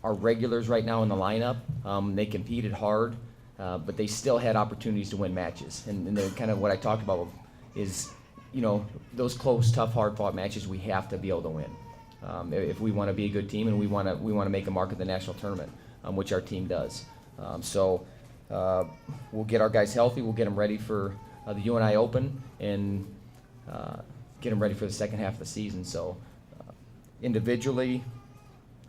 our regulars right now in the lineup, they competed hard, but they still had opportunities to win matches. And kind of what I talked about is, those close, tough, hard-fought matches we have to be able to win if we want to be a good team and we want to make a mark at the national tournament, which our team does. We'll get our guys healthy. We'll get them ready for the UNI Open and get them ready for the second half of the season. So individually,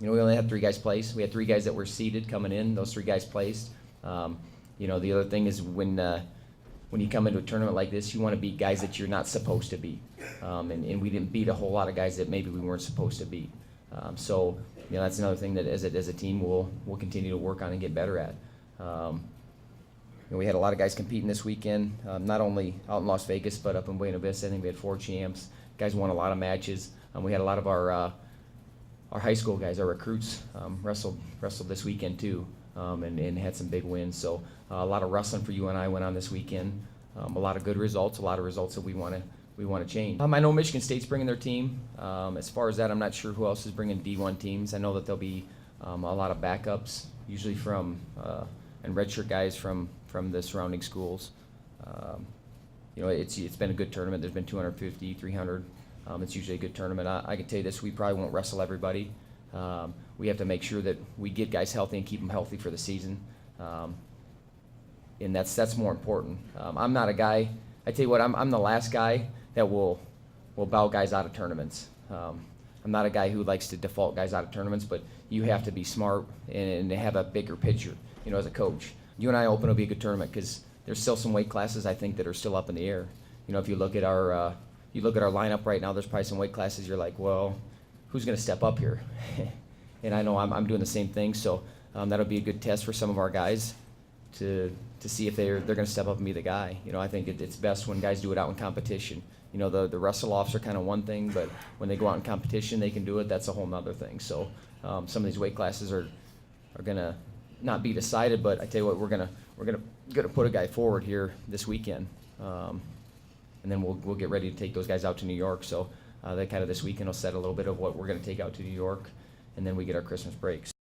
we only had 3 guys place. We had 3 guys that were seeded coming in. Those 3 guys placed. The other thing is when you come into a tournament like this, you want to beat guys that you're not supposed to beat. And we didn't beat a whole lot of guys that maybe we weren't supposed to beat. So that's another thing that as a team we'll continue to work on and get better at. We had a lot of guys competing this weekend, not only out in Las Vegas, but up in Buena Vista. I think we had 4 champs. Guys won a lot of matches. We had a lot of our high school guys, our recruits, wrestled this weekend too, and had some big wins. So a lot of wrestling for UNI went on this weekend. A lot of good results, a lot of results that we want to change. I know Michigan State's bringing their team. As far as that, I'm not sure who else is bringing D1 teams. I know that there'll be a lot of backups, usually from and redshirt guys from the surrounding schools. It's been a good tournament. There's been 250, 300. It's usually a good tournament. I can tell you this: we probably won't wrestle everybody. We have to make sure that we get guys healthy and keep them healthy for the season, and that's more important. I'm not a guy. I tell you what, I'm the last guy that will bow guys out of tournaments. I'm not a guy who likes to default guys out of tournaments, but you have to be smart and have a bigger picture. As a coach, UNI Open will be a good tournament because there's still some weight classes I think that are still up in the air. If you look at our lineup right now, there's probably some weight classes you're like, well, who's going to step up here? And I know I'm doing the same thing, so that'll be a good test for some of our guys to see if they're going to step up and be the guy. I think it's best when guys do it out in competition. The wrestle-offs are kind of one thing, but when they go out in competition, they can do it. That's a whole nother thing. So some of these weight classes are going to not be decided, but I tell you what, we're gonna put a guy forward here this weekend, and then we'll get ready to take those guys out to New York. So that kind of this weekend will set a little bit of what we're going to take out to New York, and then we get our Christmas breaks.